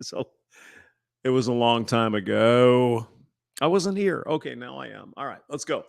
So it was a long time ago. I wasn't here. Okay, now I am. All right, let's go.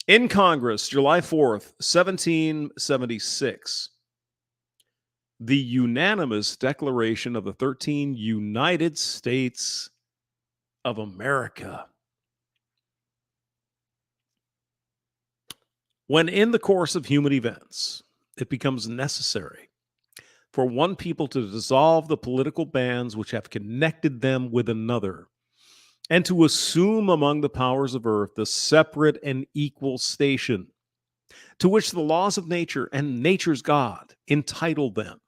In Congress, July 4th, 1776, the unanimous declaration of the 13 United States of America. When in the course of human events, it becomes necessary for one people to dissolve the political bands which have connected them with another, and to assume among the powers of earth the separate and equal station to which the laws of nature and nature's God entitle them,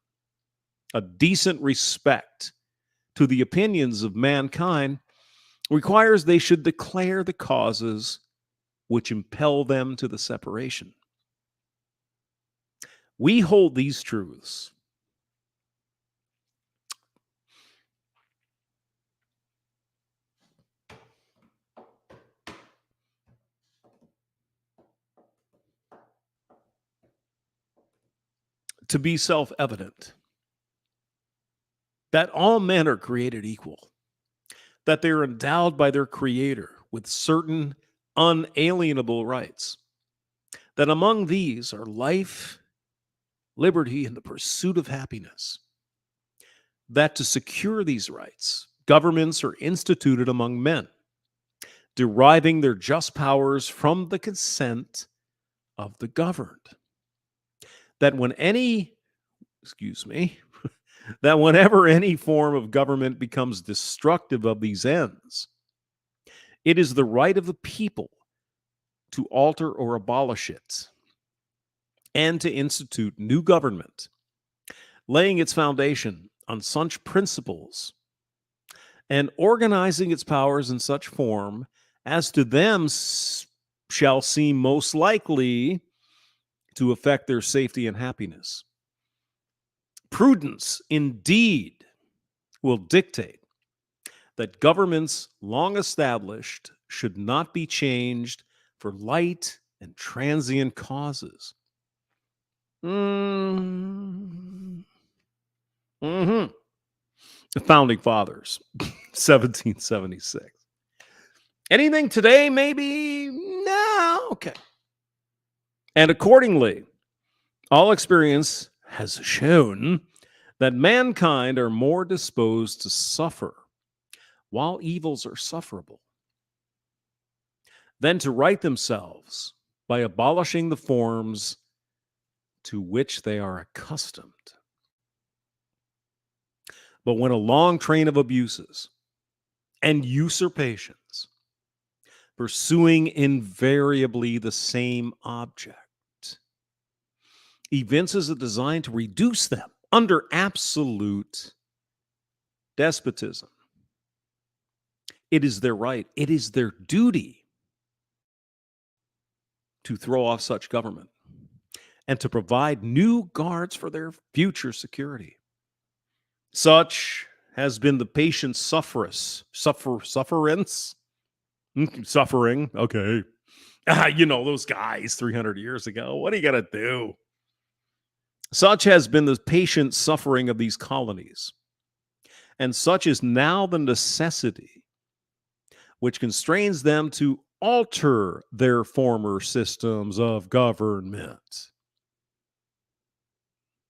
a decent respect to the opinions of mankind requires they should declare the causes which impel them to the separation. We hold these truths to be self-evident, that all men are created equal, that they are endowed by their Creator with certain unalienable rights, that among these are life, liberty, and the pursuit of happiness, that to secure these rights, governments are instituted among men, deriving their just powers from the consent of the governed, that that whenever any form of government becomes destructive of these ends, it is the right of the people to alter or abolish it, and to institute new government, laying its foundation on such principles and organizing its powers in such form as to them shall seem most likely to affect their safety and happiness. Prudence, indeed, will dictate that governments long established should not be changed for light and transient causes. Mm-hmm. The Founding Fathers, 1776. Anything today, maybe? No. Okay. And accordingly, all experience has shown that mankind are more disposed to suffer while evils are sufferable than to right themselves by abolishing the forms to which they are accustomed. But when a long train of abuses and usurpations, pursuing invariably the same object, evinces a design to reduce them under absolute despotism, it is their right, it is their duty to throw off such government and to provide new guards for their future security. Such has been the patient sufferance. Suffering. Okay. Those guys 300 years ago. What are you going to do? Such has been the patient suffering of these colonies. And such is now the necessity which constrains them to alter their former systems of government.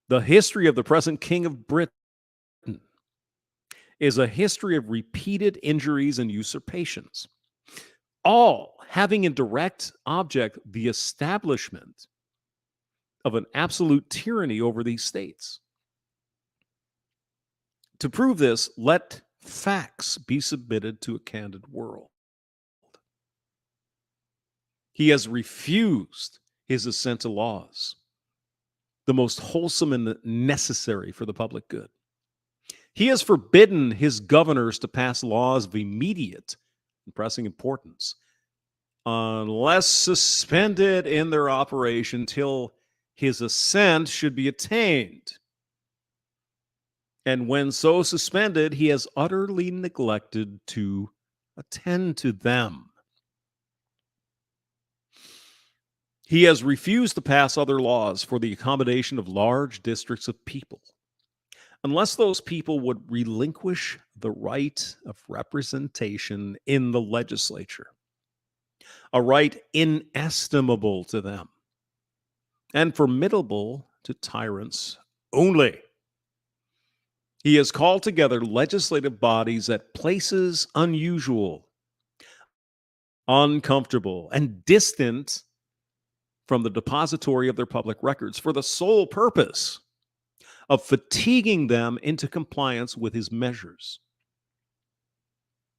The history of the present King of Britain is a history of repeated injuries and usurpations, all having in direct object the establishment of an absolute tyranny over these states. To prove this, let facts be submitted to a candid world. He has refused his assent to laws, the most wholesome and necessary for the public good. He has forbidden his governors to pass laws of immediate and pressing importance, unless suspended in their operation till his assent should be attained. And when so suspended, he has utterly neglected to attend to them. He has refused to pass other laws for the accommodation of large districts of people, unless those people would relinquish the right of representation in the legislature, a right inestimable to them and formidable to tyrants only. He has called together legislative bodies at places unusual, uncomfortable, and distant from the depository of their public records for the sole purpose of fatiguing them into compliance with his measures.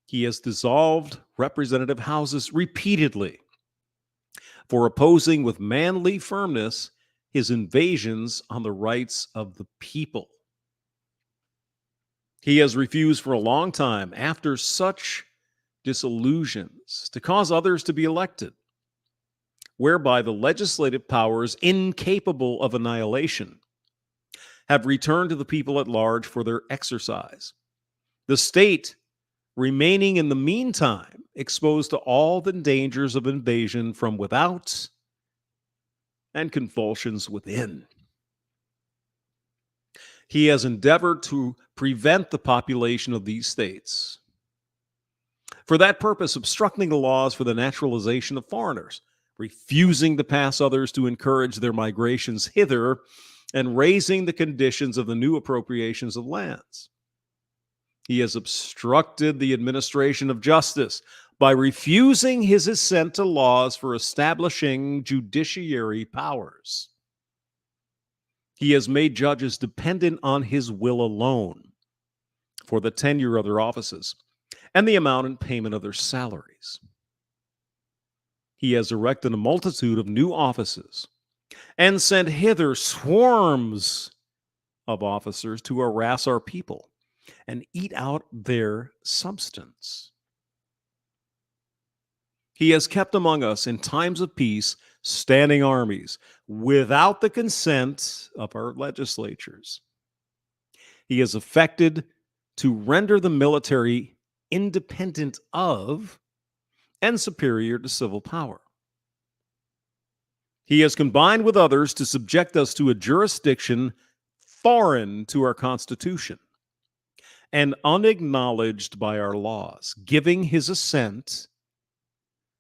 He has dissolved representative houses repeatedly for opposing with manly firmness his invasions on the rights of the people. He has refused for a long time, after such disillusions, to cause others to be elected, whereby the legislative powers, incapable of annihilation, have returned to the people at large for their exercise. The state remaining in the meantime exposed to all the dangers of invasion from without and convulsions within. He has endeavored to prevent the population of these states, for that purpose, obstructing the laws for the naturalization of foreigners, refusing to pass others to encourage their migrations hither, and raising the conditions of the new appropriations of lands. He has obstructed the administration of justice by refusing his assent to laws for establishing judiciary powers. He has made judges dependent on his will alone for the tenure of their offices and the amount and payment of their salaries. He has erected a multitude of new offices and sent hither swarms of officers to harass our people and eat out their substance. He has kept among us in times of peace standing armies without the consent of our legislatures. He has effected to render the military independent of and superior to civil power. He has combined with others to subject us to a jurisdiction foreign to our Constitution and unacknowledged by our laws, giving his assent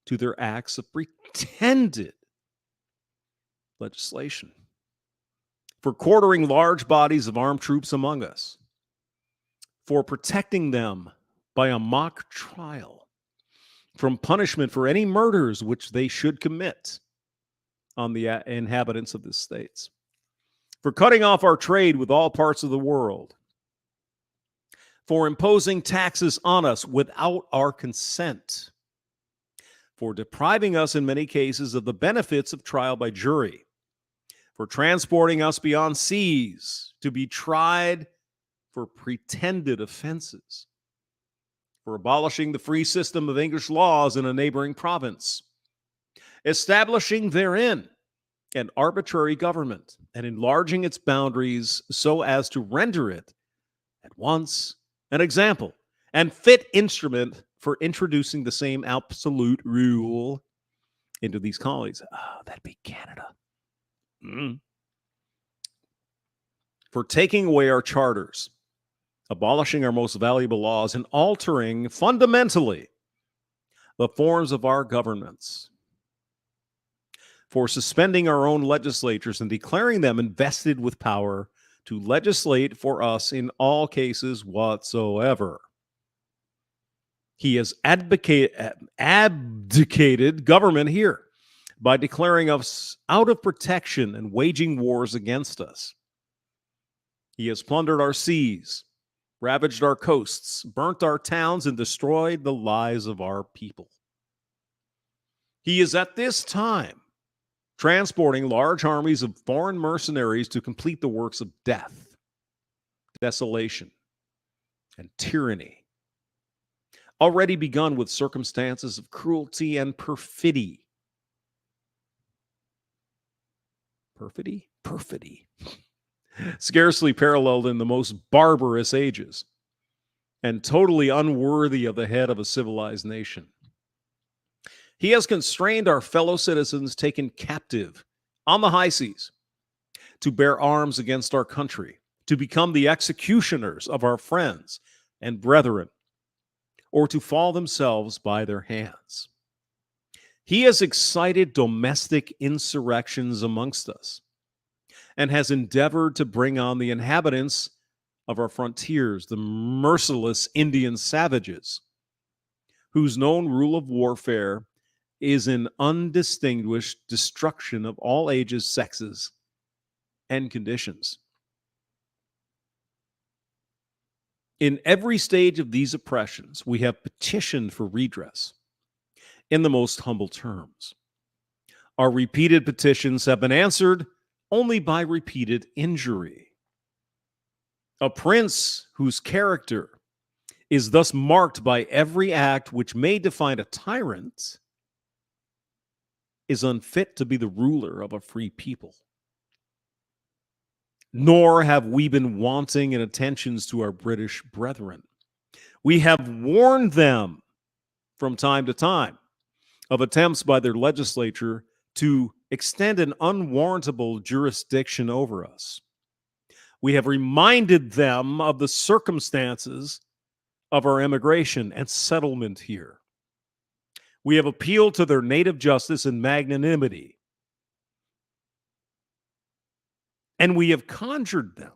to their acts of pretended legislation, for quartering large bodies of armed troops among us, for protecting them by a mock trial from punishment for any murders which they should commit on the inhabitants of the states, for cutting off our trade with all parts of the world, for imposing taxes on us without our consent, for depriving us in many cases of the benefits of trial by jury, for transporting us beyond seas to be tried for pretended offenses, for abolishing the free system of English laws in a neighboring province, establishing therein an arbitrary government and enlarging its boundaries so as to render it at once an example and fit instrument for introducing the same absolute rule into these colonies. That'd be Canada. For taking away our charters, abolishing our most valuable laws, and altering fundamentally the forms of our governments, for suspending our own legislatures and declaring them invested with power to legislate for us in all cases whatsoever. He has abdicated government here by declaring us out of protection and waging wars against us. He has plundered our seas, ravaged our coasts, burnt our towns, and destroyed the lives of our people. He is at this time transporting large armies of foreign mercenaries to complete the works of death, desolation, and tyranny, already begun with circumstances of cruelty and perfidy. Perfidy. Scarcely paralleled in the most barbarous ages, and totally unworthy of the head of a civilized nation. He has constrained our fellow citizens taken captive on the high seas to bear arms against our country, to become the executioners of our friends and brethren, or to fall themselves by their hands. He has excited domestic insurrections amongst us and has endeavored to bring on the inhabitants of our frontiers, the merciless Indian savages, whose known rule of warfare is an undistinguished destruction of all ages, sexes, and conditions. In every stage of these oppressions, we have petitioned for redress in the most humble terms. Our repeated petitions have been answered only by repeated injury. A prince whose character is thus marked by every act which may define a tyrant is unfit to be the ruler of a free people. Nor have we been wanting in attentions to our British brethren. We have warned them from time to time of attempts by their legislature to extend an unwarrantable jurisdiction over us. We have reminded them of the circumstances of our emigration and settlement here. We have appealed to their native justice and magnanimity. And we have conjured them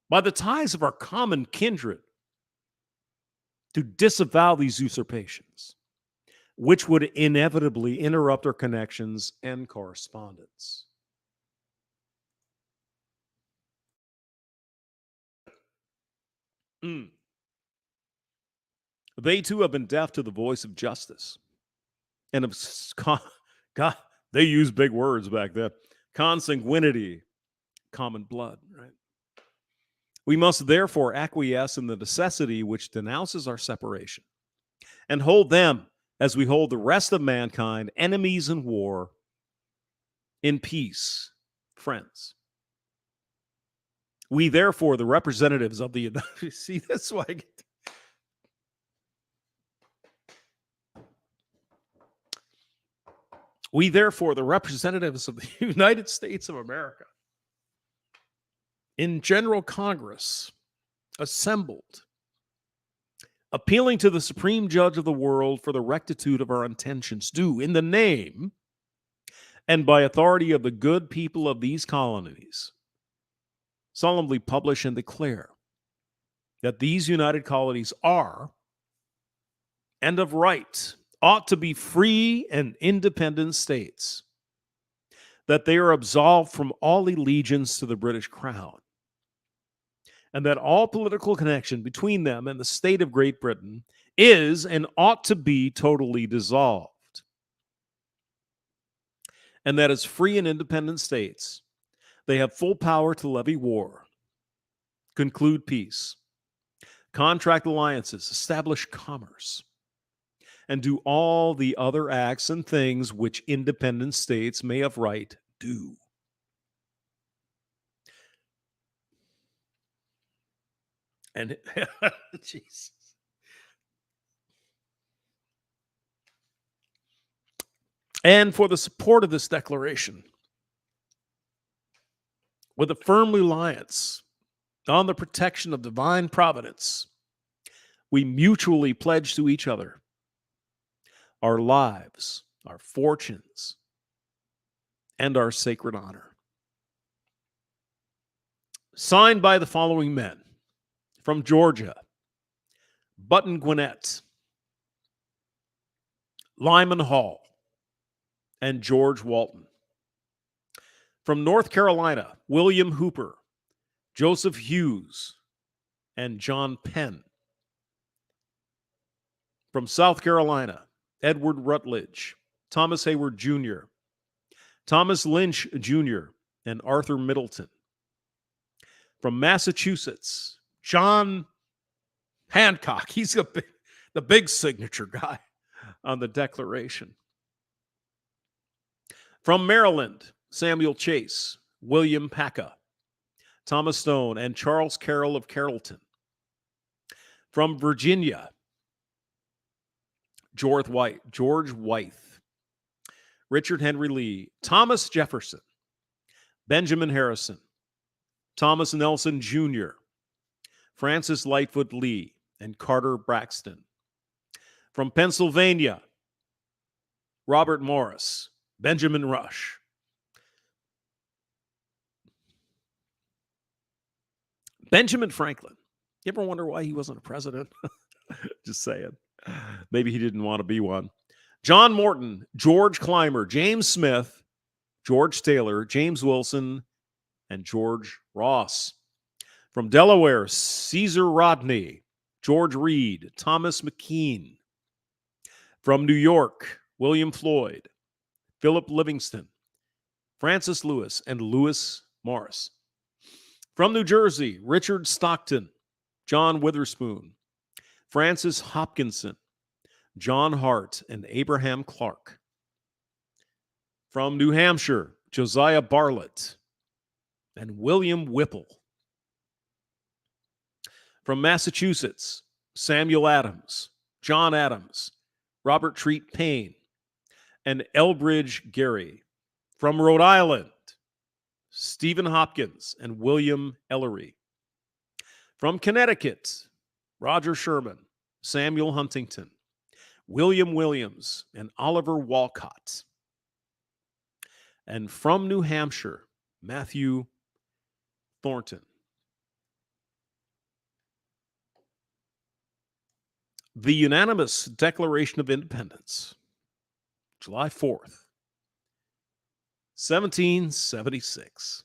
by the ties of our common kindred to disavow these usurpations, which would inevitably interrupt our connections and correspondence. They too have been deaf to the voice of justice and of God, they used big words back then. Consanguinity, common blood, right? We must therefore acquiesce in the necessity which denounces our separation and hold them, as we hold the rest of mankind, enemies in war, in peace, friends. We therefore, the representatives of the United see that's why I get we therefore, the representatives of the United States of America, in General Congress, assembled, appealing to the Supreme Judge of the world for the rectitude of our intentions, do, in the name and by authority of the good people of these colonies, solemnly publish and declare that these united colonies are, and of right, ought to be free and independent states, that they are absolved from all allegiance to the British Crown, and that all political connection between them and the state of Great Britain is and ought to be totally dissolved, and that as free and independent states, they have full power to levy war, conclude peace, contract alliances, establish commerce, and do all the other acts and things which independent states may of right do. And Jesus. And for the support of this declaration, with a firm reliance on the protection of divine providence, we mutually pledge to each other our lives, our fortunes, and our sacred honor. Signed by the following men: from Georgia, Button Gwinnett, Lyman Hall, and George Walton. From North Carolina, William Hooper, Joseph Hughes, and John Penn. From South Carolina, Edward Rutledge, Thomas Hayward Jr., Thomas Lynch Jr., and Arthur Middleton. From Massachusetts, John Hancock. He's the big signature guy on the Declaration. From Maryland, Samuel Chase, William Paca, Thomas Stone, and Charles Carroll of Carrollton. From Virginia, George Wythe, Richard Henry Lee, Thomas Jefferson, Benjamin Harrison, Thomas Nelson Jr., Francis Lightfoot Lee, and Carter Braxton. From Pennsylvania, Robert Morris, Benjamin Rush. Benjamin Franklin. You ever wonder why he wasn't a president? Just saying. Maybe he didn't want to be one. John Morton, George Clymer, James Smith, George Taylor, James Wilson, and George Ross. From Delaware, Caesar Rodney, George Reed, Thomas McKean. From New York, William Floyd, Philip Livingston, Francis Lewis, and Lewis Morris. From New Jersey, Richard Stockton, John Witherspoon, Francis Hopkinson, John Hart, and Abraham Clark. From New Hampshire, Josiah Bartlett and William Whipple. From Massachusetts, Samuel Adams, John Adams, Robert Treat Paine, and Elbridge Gerry. From Rhode Island, Stephen Hopkins and William Ellery. From Connecticut, Roger Sherman, Samuel Huntington, William Williams, and Oliver Walcott. And from New Hampshire, Matthew Thornton. The Unanimous Declaration of Independence, July 4th, 1776.